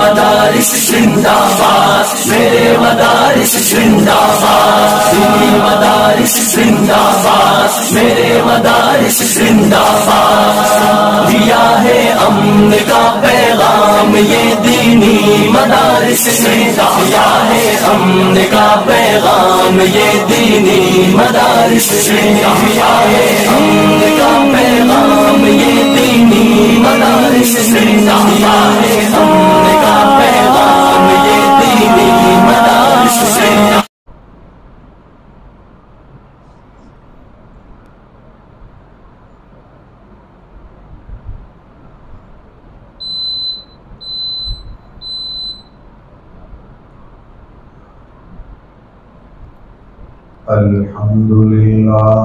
मदारिस जिंदाबाद, मेरे मदारिस जिंदाबाद, दीनी मदारिस जिंदाबाद, मेरे मदारिस जिंदाबाद। दिया है अमन का पैगाम ये दीनी मदारिस ने, दिया है अमन का पैगाम ये दीनी मदारिस ने, दिया है अमन का पैगाम ये दीनी मदारिस ने, दिया है अमन का पैगाम ये दीनी मदारिस ने। अल्हम्दुलिल्लाह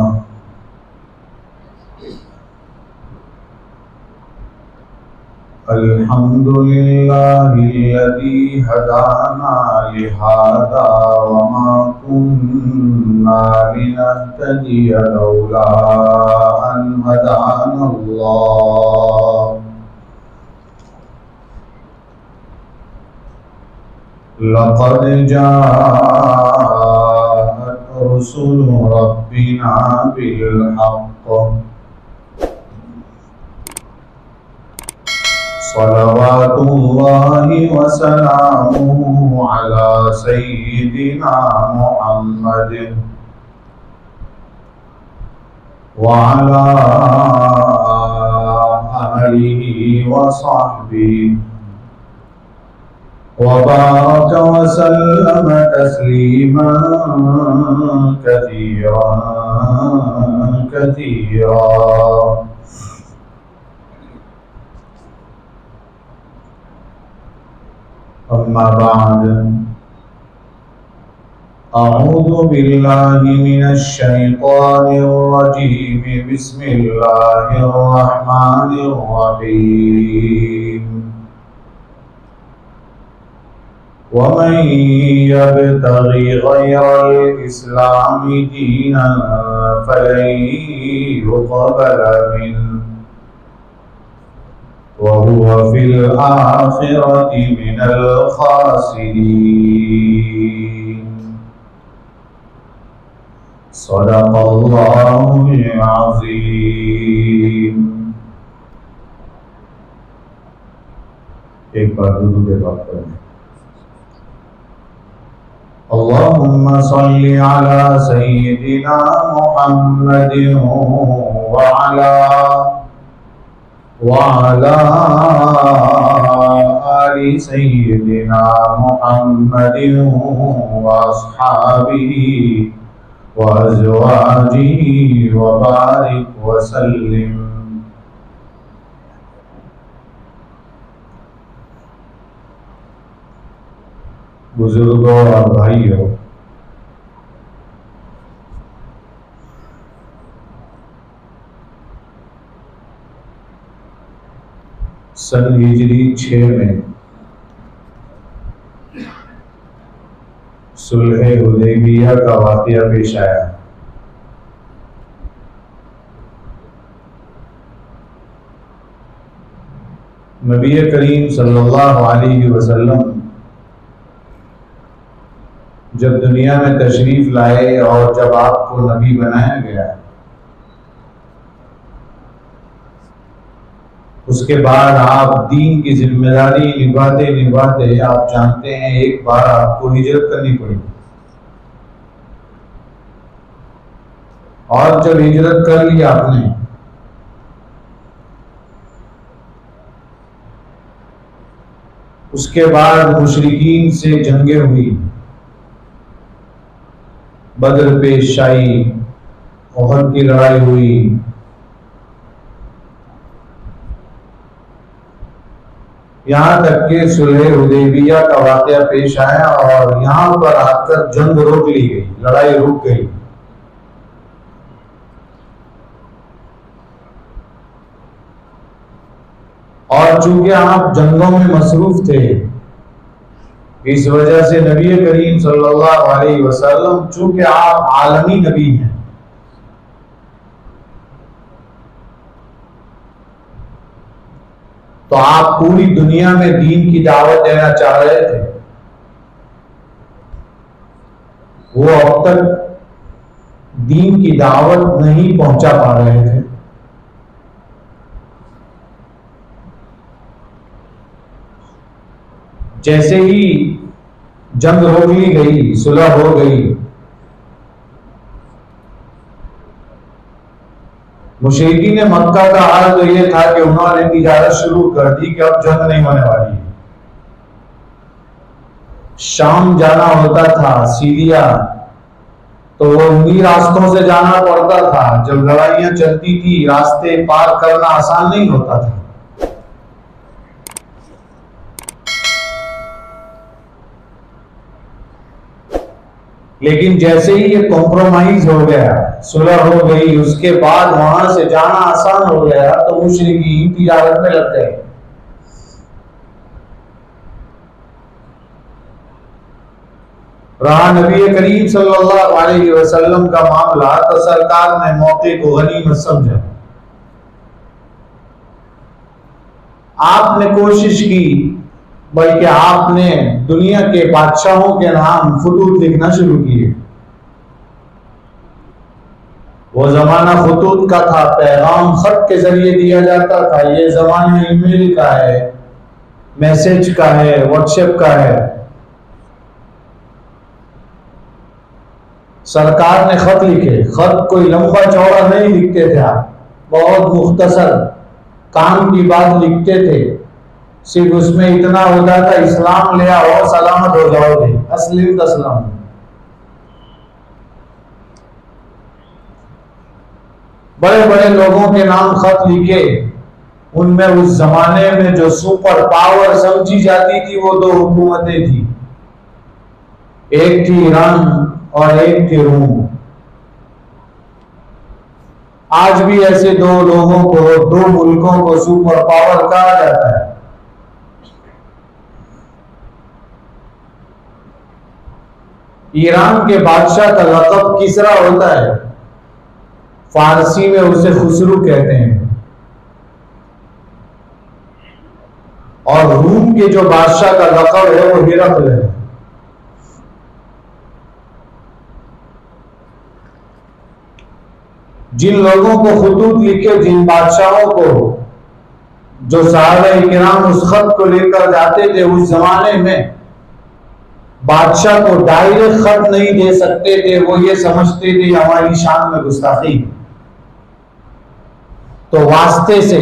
अल्हम्दुलिल्लाहिल्लज़ी हदाना लिहादा वमा कुन्ना लिनहतदिया लौला अन हदानल्लाह। लक़द जाअत रुसुलु रब्बिना बिल-हक़्क़ सलवातुल्लाहि व सलामुहु अला सय्यिदिना मुहम्मद व अला आलिहि व सहबिहि व बारक व सल्लम तस्लीमा कसीरा। अम्मा बाद अऊज़ु बिल्लाहि मिनश शैतानिर रजीम। बिस्मिल्लाहिर रहमानिर रहीम। वमन यब्तगि गैरल इस्लामी दीनन फलन युक़बल मिन्हु वहुवा फिल आखिरति मिनल खासिरीन। सदक़ल्लाहुल अज़ीम। एक बार दुरूद पाक पढ़ें। अल्लाहुम्मा सल्लि अला सय्यिदिना मुहम्मदिन व अला आलि सय्यिदिना मुहम्मदिन व अस्हाबिही व अज़वाजिही व बारिक व सल्लिम। बुजुर्गों और भाइयों, सन हिजरी 6 में सुलह हुदैबिया का वाक़या पेश आया। नबी करीम सल्लल्लाहु अलैहि वसल्लम जब दुनिया में तशरीफ लाए और जब आपको नबी बनाया गया, उसके बाद आप दीन की जिम्मेदारी निभाते निभाते आप जानते हैं एक बार आपको हिजरत करनी पड़ी। और जब हिजरत कर ली आपने, उसके बाद मुशरिकीन से जंगें हुई, बदर पेश आई, ओहद की लड़ाई हुई, यहाँ तक के सुलह हुदैबिया का वाक़या पेश आया और यहाँ पर आकर जंग रोक ली गई, लड़ाई रुक गई। और चूंकि आप जंगों में मसरूफ थे, इस वजह से नबी करीम सल्लल्लाहु अलैहि वसल्लम, चूंकि आप आलमी नबी हैं, तो तो आप पूरी दुनिया में दीन की दावत देना चाह रहे थे, वो अब तक दीन की दावत नहीं पहुंचा पा रहे थे। जैसे ही जंग रोक ली गई, सुलह हो गई, मुशरिकीन ने मक्का का हाल तो यह था कि उन्होंने तिजारत शुरू कर दी कि अब जंग नहीं होने वाली है। शाम जाना होता था, सीरिया, तो वो उन्हीं रास्तों से जाना पड़ता था। जब लड़ाइयां चलती थी, रास्ते पार करना आसान नहीं होता था। लेकिन जैसे ही ये कॉम्प्रोमाइज हो गया, सुलह हो गई, उसके बाद वहां से जाना आसान हो गया, तो मुशरिकीन तिजारत में लग गए। रहा नबी करीम सल्लल्लाहु अलैहि वसल्लम का मामला, तो सरकार ने मौके को गनीमत समझा। आपने कोशिश की, बल्कि आपने दुनिया के बादशाहों के नाम खुतूत लिखना शुरू किए। वो जमाना खुतूत का था, पैगाम खत के जरिए दिया जाता था। ये जमाना ईमेल का है, मैसेज का है, व्हाट्सएप का है। सरकार ने खत लिखे। खत कोई लंबा चौड़ा नहीं लिखते थे आप, बहुत मुख्तसर काम की बात लिखते थे। सिर्फ उसमें इतना होता था, इस्लाम ले आओ, सलामत हो जाओगे, अस्लिम तस्लम। बड़े बड़े लोगों के नाम खत लिखे। उनमें उस जमाने में जो सुपर पावर समझी जाती थी, वो दो हुकूमतें थी, एक थी ईरान और एक थी रोम। आज भी ऐसे दो लोगों को, दो मुल्कों को सुपर पावर कहा जाता है। ईरान के बादशाह का लक़ब किसरा होता है, फारसी में उसे खुसरू कहते हैं। और रूम के जो बादशाह का लक़ब है वो हिरक़ल है। जिन लोगों को खुतूत लिखे, जिन बादशाहों को, जो सहाबा किराम उस खत को लेकर जाते थे, उस जमाने में बादशाह को डायरेक्ट खत नहीं दे सकते थे। वो ये समझते थे हमारी शान में गुस्ताखी। तो वास्ते से,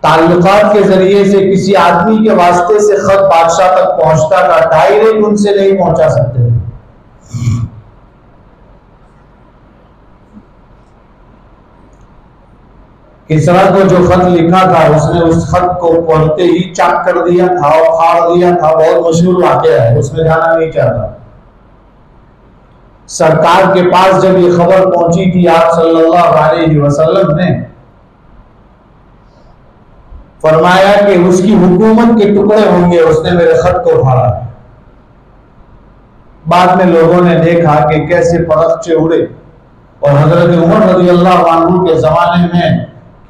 ताल्लुकात के जरिए से, किसी आदमी के वास्ते से खत बादशाह तक पहुंचता था, डायरेक्ट उनसे नहीं पहुंचा सकते थे। किसरा को जो खत लिखा था, उसने उस खत को पढ़ते ही चाक कर दिया था और फाड़ दिया था। बहुत मशहूर वाकया है, उसमें जाना नहीं चाहता। सरकार के पास जब ये खबर पहुंची थी, आप सल्लल्लाहु अलैहि वसल्लम ने फरमाया कि उसकी हुकूमत के टुकड़े होंगे, उसने मेरे खत को फाड़ा। बाद में लोगों ने देखा कि कैसे परख्चे उड़े, और हजरत उमर रज़ियल्लाहु अन्हु के जमाने में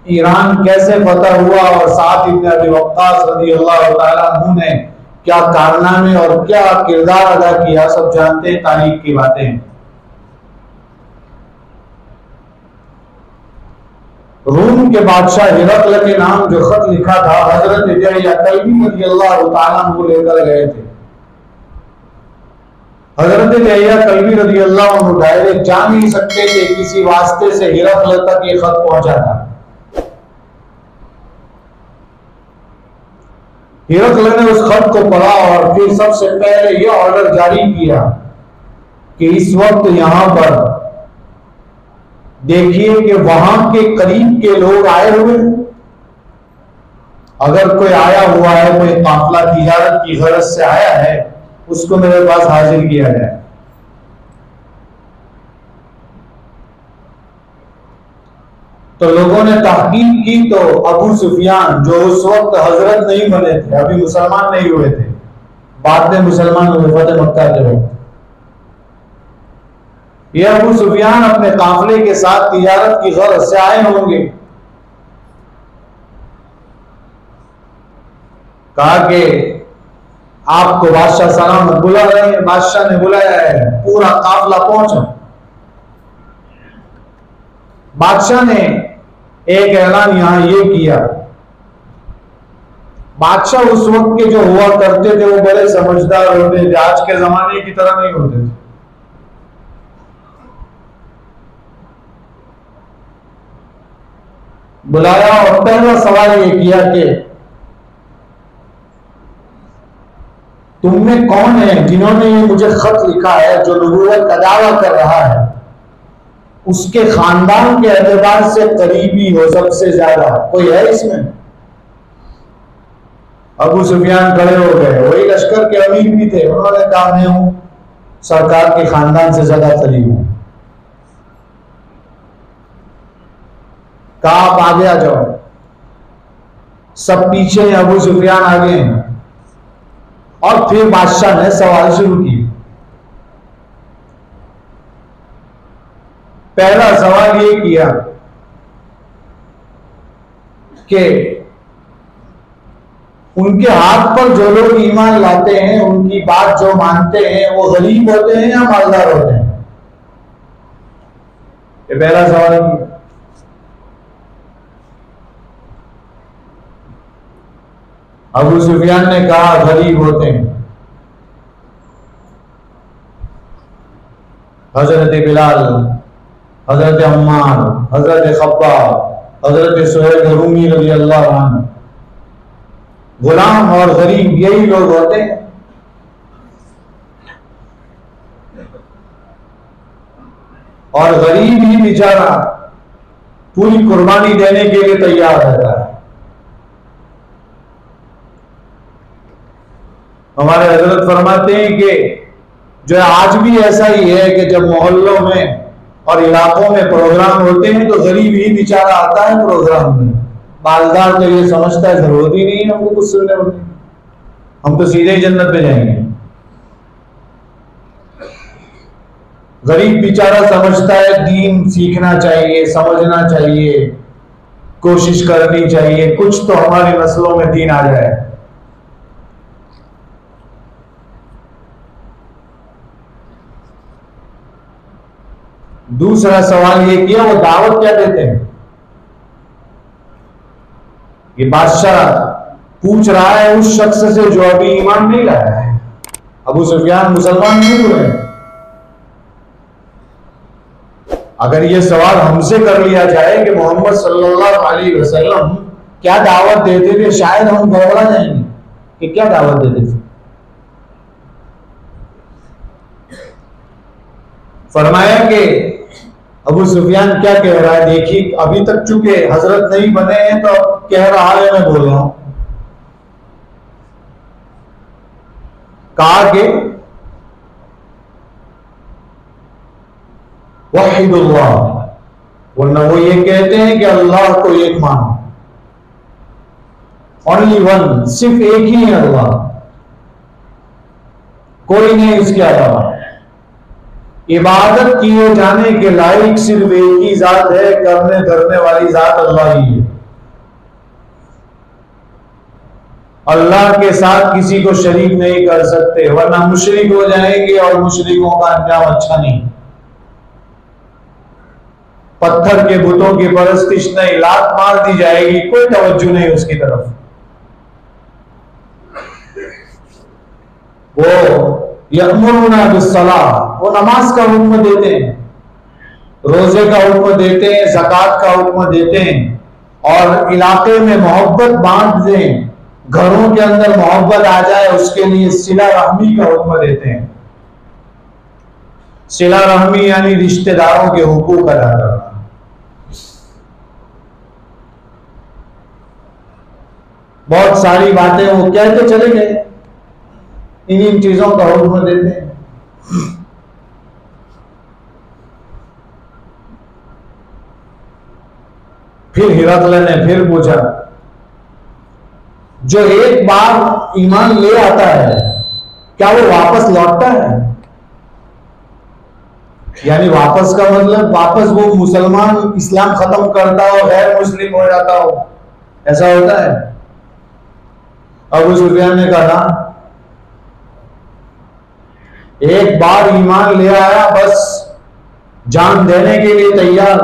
ईरान कैसे फतह हुआ, और साथ इब्न अबी वक्कास रज़ियल्लाहु ताला अन्हु ने क्या कारनामे और क्या किरदार अदा किया, सब जानते हैं, तारीख की बातें। रूम के बादशाह हिरक़ल के नाम जो खत लिखा था, हजरत यहया कल्बी रज़ियल्लाहु ताला अन्हु लेकर गए थे। हजरत यहया कल्बी रज़ियल्लाहु अन्हु डायरेक्ट जा नहीं सकते थे, किसी वास्ते से हिरक़ल तक ये खत पहुंचा था। हिरक़ल ने उस खत को पढ़ा और फिर सबसे पहले यह ऑर्डर जारी किया कि इस वक्त यहां पर देखिए कि वहां के करीब के लोग आए हुए, अगर कोई आया हुआ है, कोई काफिला तिजारत की गरज से आया है, उसको मेरे पास हाजिर किया जाए। तो लोगों ने तहकीक की तो अबू सुफियान, जो उस वक्त हजरत नहीं बने थे, अभी मुसलमान नहीं हुए थे, बाद में मुसलमान हुए फतेह मक्का के वक्त, ये अबू सुफियान अपने काफिले के साथ तिजारत की गरज से आए होंगे। कहा कि आपको बादशाह सलामत बुला रहे हैं। बादशाह ने बुलाया है, पूरा काफिला पहुंचा। बादशाह ने एक ऐलान यहां ये किया। बादशाह उस वक्त के जो हुआ करते थे वो बड़े समझदार होते थे, आज के जमाने की तरह नहीं होते थे। बुलाया और पहला सवाल ये किया कि तुम में कौन है जिन्होंने ये मुझे खत लिखा है जो नबूवत का दावा कर रहा है, उसके खानदान के एतबार से करीबी हो सबसे ज्यादा कोई है इसमें? अबू सुफियान खड़े हो गए, वही लश्कर के अमीर भी थे। उन्होंने कहा मैं हूं, सरकार के खानदान से ज्यादा करीब हूं। कहा आप आगे आ जाओ। सब पीछे हैं, अबू सुफियान आगे हैं। और फिर बादशाह ने सवाल शुरू किए। पहला सवाल ये किया कि उनके हाथ पर जो लोग ईमान लाते हैं, उनकी बात जो मानते हैं, वो गरीब होते हैं या मालदार होते हैं? ये पहला सवाल किया। अबू सुफियान ने कहा गरीब होते हैं। हजरत बिलाल, हजरत अम्मार, हजरत खब्बाब, हजरत सुहैब रूमी रज़ी अल्लाह अन्हु, गुलाम और गरीब यही लोग होते हैं। और गरीब ही बेचारा पूरी कुर्बानी देने के लिए तैयार रहता है। हमारे हजरत फरमाते हैं कि जो आज भी ऐसा ही है कि जब मोहल्लों में और इलाकों में प्रोग्राम होते हैं तो गरीब ही बेचारा आता है प्रोग्राम में। मालदार तो ये समझता है जरूरत ही नहीं है हमको कुछ सुनने होगी, हम तो सीधे ही जन्नत में जाएंगे। गरीब बेचारा समझता है दीन सीखना चाहिए, समझना चाहिए, कोशिश करनी चाहिए, कुछ तो हमारी नस्लों में दीन आ जाए। दूसरा सवाल ये किया वो दावत क्या देते हैं? ये बादशाह पूछ रहा है उस शख्स से जो अभी ईमान नहीं लाया है। अबू सुफियान मुसलमान नहीं हुए। अगर ये सवाल हमसे कर लिया जाए कि मोहम्मद सल्लल्लाहु अलैहि वसल्लम क्या दावत देते थे, शायद हम गड़बड़ा जाएंगे कि क्या दावत देते थे। फरमाया कि अबू सुफियान क्या कह रहा है देखिए, अभी तक चूंकि हजरत नहीं बने हैं तो कह रहा है मैं बोल रहा हूं। कहा कि वहीदुल्लाह, वरना वो ये कहते हैं कि अल्लाह को एक मानो, ओनली वन, सिर्फ एक ही है अल्लाह, कोई नहीं इसके अलावा। इबादत किए जाने के लायक सिर्फ एक ही जात है, करने धरने वाली जात अल्लाह ही है। अल्लाह के साथ किसी को शरीक नहीं कर सकते, वरना मुशरिक हो जाएंगे और मुशरिकों का अंजाम अच्छा नहीं। पत्थर के बुतों की परस्तिश नहीं, लात मार दी जाएगी, कोई तवज्जो नहीं उसकी तरफ। वो यअमुरुना बिस्सलाह, वो नमाज का हुक्म देते हैं, रोजे का हुक्म देते हैं, ज़कात का हुक्म देते हैं, और इलाके में मोहब्बत बांट दें, घरों के अंदर मोहब्बत आ जाए उसके लिए सिला रहमी का हुक्म देते हैं। सिला रहमी यानी रिश्तेदारों के हुकूक अदा करना। बहुत सारी बातें वो कहते चले गए, इन चीजों का हुक्म देते हैं। फिर हिरकल ने फिर पूछा, जो एक बार ईमान ले आता है क्या वो वापस लौटता है? यानी वापस का मतलब वापस वो मुसलमान इस्लाम खत्म करता हो, गैर मुस्लिम हो जाता हो, ऐसा होता है? अबू सुफियान ने कहा ना, एक बार ईमान ले आया बस जान देने के लिए तैयार।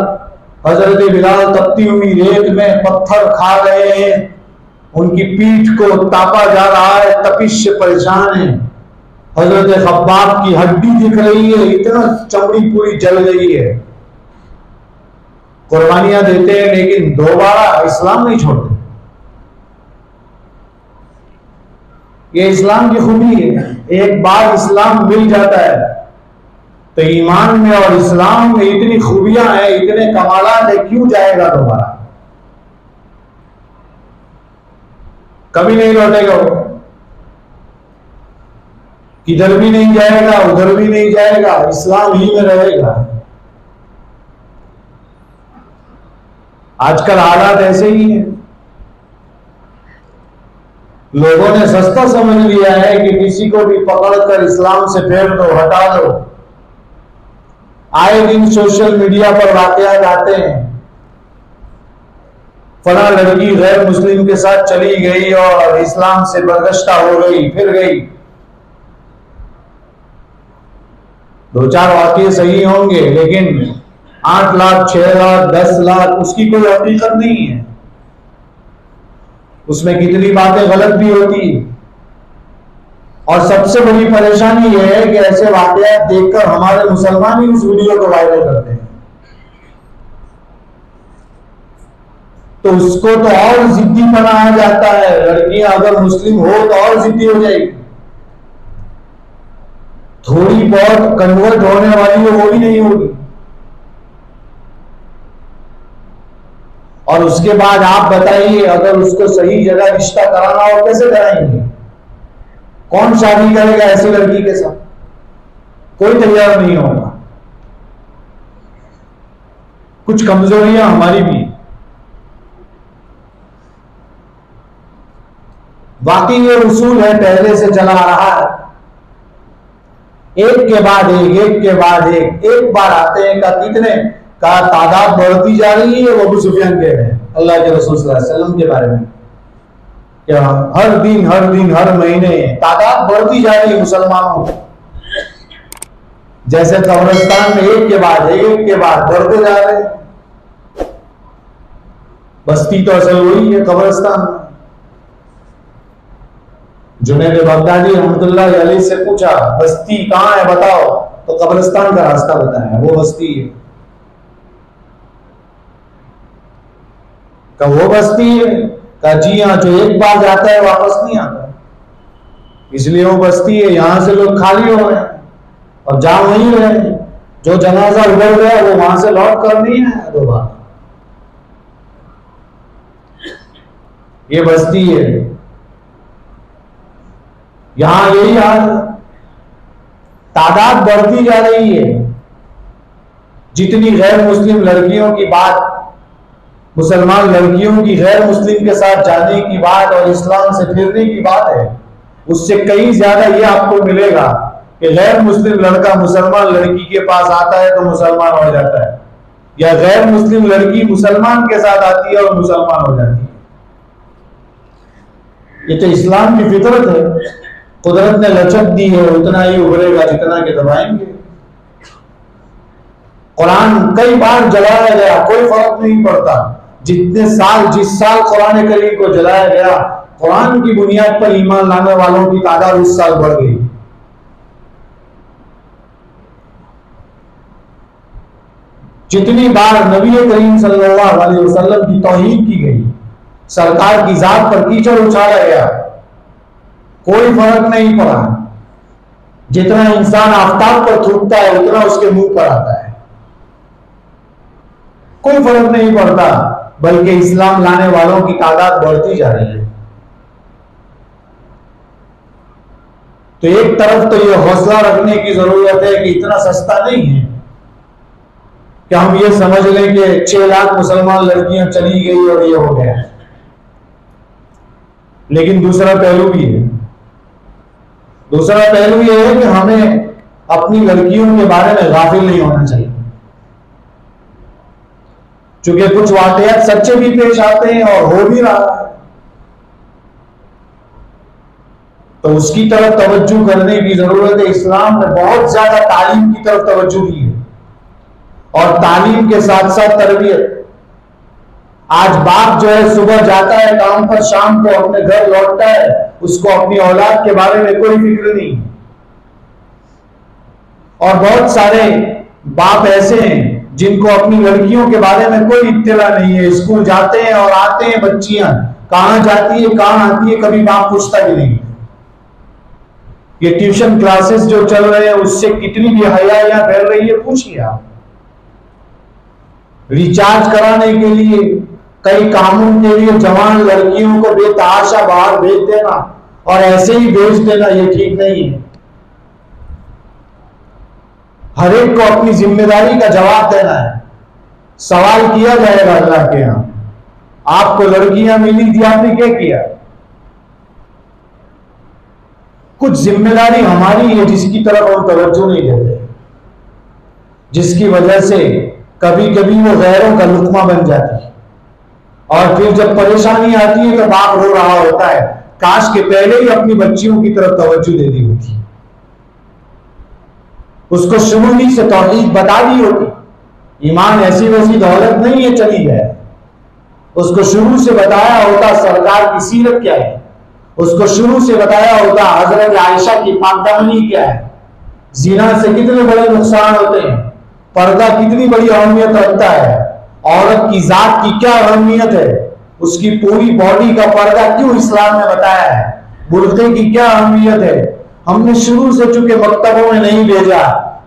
हजरत बिलाल तपती हुई रेत में पत्थर खा रहे हैं, उनकी पीठ को तापा जा रहा है, तपिश से परेशान है। हजरत खब्बाब की हड्डी दिख रही है, इतना चमड़ी पूरी जल गई है। कुर्बानियां देते हैं लेकिन दोबारा इस्लाम नहीं छोड़ते। ये इस्लाम की खूबी है, एक बार इस्लाम मिल जाता है तो ईमान में और इस्लाम में इतनी खूबियां हैं, इतने कमालात है, क्यों जाएगा दोबारा? कभी नहीं लौटेगा वो, किधर भी नहीं जाएगा, उधर भी नहीं जाएगा, इस्लाम ही में रहेगा। आजकल हालात ऐसे ही हैं। लोगों ने सस्ता समझ लिया है कि किसी को भी पकड़कर इस्लाम से फेर दो, हटा दो। आए दिन सोशल मीडिया पर वाकयात आते हैं, फला लड़की गैर मुस्लिम के साथ चली गई और इस्लाम से बरगश्ता हो गई, फिर गई। 2-4 वाकये सही होंगे लेकिन 8 लाख, 6 लाख, 10 लाख उसकी कोई हकीकत नहीं है। उसमें कितनी बातें गलत भी होती है। और सबसे बड़ी परेशानी यह है कि ऐसे वाकयात देखकर हमारे मुसलमान ही उस वीडियो को वायरल करते हैं, तो उसको तो और जिद्दी बनाया जाता है। लड़कियां अगर मुस्लिम हो तो और जिद्दी हो जाएगी, थोड़ी बहुत कन्वर्ट होने वाली हो वो भी नहीं होगी। और उसके बाद आप बताइए, अगर उसको सही जगह रिश्ता कराना हो कैसे कराएंगे? कौन शादी करेगा ऐसी लड़की के साथ? कोई तैयार नहीं होगा। कुछ कमजोरियां हमारी भी, बाकी ये उसूल है पहले से चला आ रहा है, एक के बाद एक के बाद एक बार आते हैं का कितने का तादाद बढ़ती जा रही है। वो अबू सुफियान कह रहे हैं अल्लाह के रसूल सल्लल्लाहु अलैहि वसल्लम के बारे में, क्या हर दिन हर महीने तादाद बढ़ती जा रही है मुसलमानों की। जैसे कब्रिस्तान में एक के बाद बढ़ते जा रहे हैं। बस्ती तो असल वही है कब्रिस्तान में। जुनैद बगदादी रहमतुल्लाह अलैहि से पूछा, बस्ती कहां है बताओ, तो कब्रिस्तान का रास्ता बताया, वो बस्ती है। का वो बस्ती है? का जी हाँ, जो एक बार जाता है वापस नहीं आता, इसलिए वो बस्ती है। यहां से लोग खाली हो रहे हैं और जा वहीं रहे हैं। जो जनाजा उधर गया वो वहां से लौट कर नहीं आया दोबारा। ये बस्ती है, यहां यही हाल, तादाद बढ़ती जा रही है। जितनी गैर मुस्लिम लड़कियों की बात, मुसलमान लड़कियों की गैर मुस्लिम के साथ जाने की बात और इस्लाम से फिरने की बात है, उससे कहीं ज्यादा ये आपको मिलेगा कि गैर मुस्लिम लड़का मुसलमान लड़की के पास आता है तो मुसलमान हो जाता है, या गैर मुस्लिम लड़की मुसलमान के साथ आती है और मुसलमान हो जाती है। ये तो इस्लाम की फितरत है। कुदरत ने लचक दी है, उतना ही उभरेगा जितना के दबाएंगे। कुरान कई बार जलाया गया, कोई फर्क नहीं पड़ता। जिस साल कुरान करीम को जलाया गया, कुरान की बुनियाद पर ईमान लाने वालों की तादाद उस साल बढ़ गई। जितनी बार नबी करीम सल्लल्लाहु अलैहि वसल्लम की तौहीन की गई, सरकार की जात पर कीचड़ उछाला गया, कोई फर्क नहीं पड़ा। जितना इंसान आफताब पर थूकता है उतना उसके मुंह पर आता है, कोई फर्क नहीं पड़ता, बल्कि इस्लाम लाने वालों की तादाद बढ़ती जा रही है। तो एक तरफ तो यह हौसला रखने की जरूरत है कि इतना सस्ता नहीं है कि हम ये समझ लें कि 6 लाख मुसलमान लड़कियां चली गई और ये हो गया। लेकिन दूसरा पहलू भी है। दूसरा पहलू यह है कि हमें अपनी लड़कियों के बारे में गाफिल नहीं होना चाहिए, क्योंकि कुछ वाकयात सच्चे भी पेश आते हैं और हो भी रहा है। तो उसकी तरफ तवज्जो करने की जरूरत है। इस्लाम ने बहुत ज्यादा तालीम की तरफ तवज्जो दी है और तालीम के साथ साथ तरबियत। आज बाप जो है सुबह जाता है काम पर, शाम को अपने घर लौटता है, उसको अपनी औलाद के बारे में कोई फिक्र नहीं। और बहुत सारे बाप ऐसे हैं जिनको अपनी लड़कियों के बारे में कोई इत्तला नहीं है। स्कूल जाते हैं और आते हैं बच्चियां, कहां जाती है कहां आती है कभी बाप पूछता भी नहीं। ये ट्यूशन क्लासेस जो चल रहे हैं उससे कितनी भी हयायां फैल रही है, पूछिए आप। रिचार्ज कराने के लिए, कई कामों के लिए जवान लड़कियों को बेतहाशा बाहर भेज देना और ऐसे ही भेज देना, ये ठीक नहीं है। हर एक को अपनी जिम्मेदारी का जवाब देना है। सवाल किया जाएगा अल्लाह के यहां, आपको लड़कियां मिली थी, आपने क्या किया? कुछ जिम्मेदारी हमारी है जिसकी तरफ हम तवज्जो नहीं देते, जिसकी वजह से कभी कभी वो गैरों का लुकमा बन जाती है। और फिर जब परेशानी आती है तो बाप रो रहा होता है, काश के पहले ही अपनी बच्चियों की तरफ तवज्जो दे दी होती, उसको शुरू ही से तौहीद बता दी होती। ईमान ऐसी वैसी दौलत नहीं है चली है, उसको शुरू से बताया होता सरकार की सीरत क्या है, उसको शुरू से बताया होता हजरत आयशा की पाकदामनी क्या है, जिना से कितने बड़े नुकसान होते हैं, पर्दा कितनी बड़ी अहमियत रखता है, औरत की जात की क्या अहमियत है, उसकी पूरी बॉडी का पर्दा क्यों इस्लाम ने बताया है, बुर्के की क्या अहमियत है। हमने शुरू से चूंकि मकतबों में नहीं भेजा,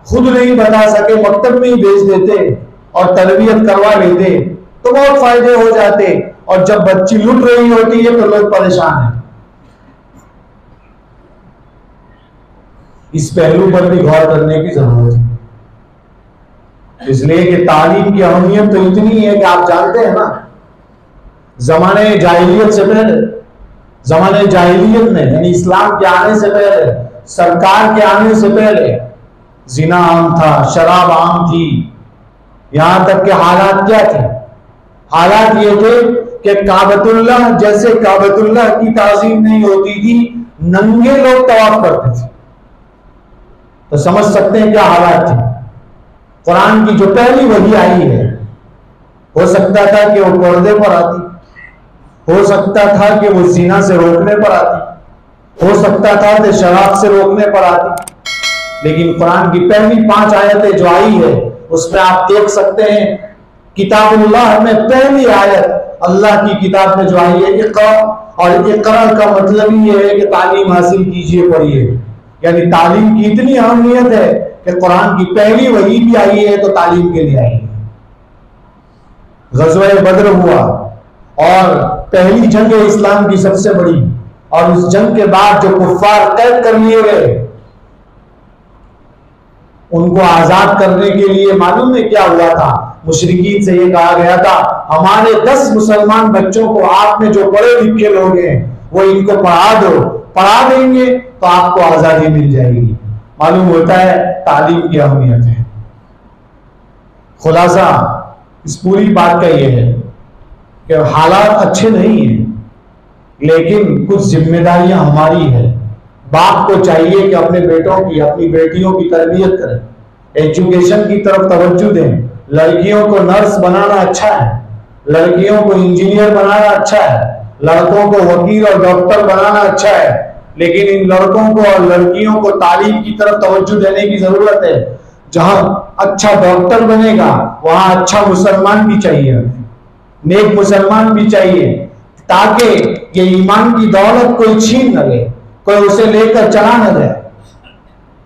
खुद नहीं बता सके, मकतब में ही भेज देते और तरबियत करवा लेते तो बहुत फायदे हो जाते। और जब बच्ची लुट रही होती है तो लोग परेशान हैं। इस पहलू पर भी गौर करने की जरूरत है, इसलिए कि तालीम की अहमियत तो इतनी है कि आप जानते हैं ना, जमाने जाहिलियत से पहले, जमाने जाहिलियत में यानी इस्लाम के आने से पहले, सरकार के आने से पहले जिना आम था, शराब आम थी। यहां तक के हालात क्या थे? हालात ये थे कि काबतुल्लाह जैसे काबतुल्लाह की ताजीम नहीं होती थी, नंगे लोग तवाफ करते थे। तो समझ सकते हैं क्या हालात थे। कुरान की जो पहली वही आई है, हो सकता था कि वो पर्दे पर आती, हो सकता था कि वो जिना से रोकने पर आती, हो सकता था कि शराब से रोकने पर आती। लेकिन कुरान की पहली 5 आयतें जो आई है उसमें आप देख सकते हैं, किताबुल्लाह में पहली आयत अल्लाह की किताब में जो आई है इक़रा, और इक़रा का मतलब ही है कि तालीम हासिल कीजिए, पढ़िए। यानी तालीम की इतनी अहमियत है कि कुरान की पहली वही भी आई है तो तालीम के लिए आई है। ग़ज़वा बद्र हुआ और पहली जंग इस्लाम की सबसे बड़ी, और उस जंग के बाद जो कुफ्फार कैद कर लिए गए उनको आजाद करने के लिए मालूम है क्या हुआ था? मुशरिकीन से ये कहा गया था, हमारे 10 मुसलमान बच्चों को आप में जो पढ़े लिखे लोग हैं वो इनको पढ़ा दो, पढ़ा देंगे तो आपको आजादी मिल जाएगी। मालूम होता है तालीम की अहमियत है। खुलासा इस पूरी बात का ये है कि हालात अच्छे नहीं हैं, लेकिन कुछ जिम्मेदारियां हमारी है। बाप को चाहिए कि अपने बेटों की, अपनी बेटियों की तरबियत करें, एजुकेशन की तरफ तवज्जो दें। लड़कियों को नर्स बनाना अच्छा है, लड़कियों को इंजीनियर बनाना अच्छा है, लड़कों को वकील और डॉक्टर बनाना अच्छा है, लेकिन इन लड़कों को और लड़कियों को तालीम की तरफ तवज्जो देने की जरूरत है। जहां अच्छा डॉक्टर बनेगा वहां अच्छा मुसलमान भी चाहिए, नेक मुसलमान भी चाहिए, ताकि ये ईमान की दौलत कोई छीन न ले, कोई उसे लेकर चला न जाए।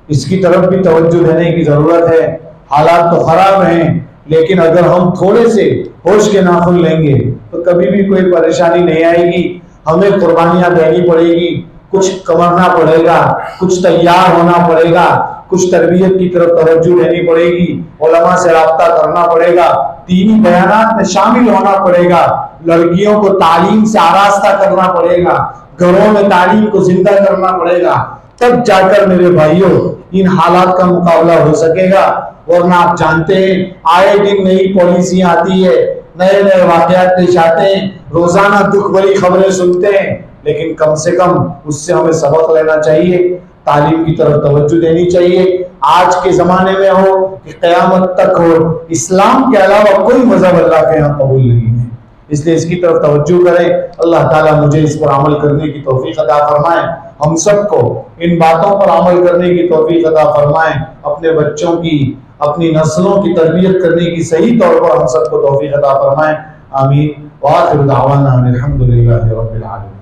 इसकी तरफ भी तवज्जो देने की जरूरत है। हालात तो खराब हैं, लेकिन अगर हम थोड़े से होश के नाखुन लेंगे तो कभी भी कोई परेशानी नहीं आएगी। हमें कुर्बानियां देनी पड़ेगी, कुछ कमाना पड़ेगा, कुछ तैयार होना पड़ेगा, कुछ तरबियत की तरफ तवज्जो देनी पड़ेगी, उलमा से राब्ता करना पड़ेगा, दीनी बयानात में शामिल होना पड़ेगा, लड़कियों को तालीम से आरास्ता करना पड़ेगा, घरों में तालीम को जिंदा करना पड़ेगा। तब जाकर मेरे भाइयों इन हालात का मुकाबला हो सकेगा। वरना आप जानते हैं आए दिन नई पॉलिसियां आती है, नए नए वाकयात पेश आते हैं, रोजाना दुख भरी खबरें सुनते हैं, लेकिन कम से कम उससे हमें सबक लेना चाहिए, तालीम की तरफ तवज्जो देनी चाहिए। आज के ज़माने में हो कि क़यामत तक हो, इस्लाम के अलावा कोई मज़हब अल्लाह के यहाँ कबूल नहीं है, इसलिए इसकी तरफ तवज्जो करें। अल्लाह ताला मुझे इस पर अमल करने की तौफीक अता फरमाए, हम सबको इन बातों पर अमल करने की तौफीक अता फरमाए, अपने बच्चों की, अपनी नस्लों की तरबियत करने की सही तौर पर हम सबको तौफीक अता फरमाए। आमीन। व आखिर दावाना अनिल हम्दुलिल्लाहि रब्बिल आलमीन।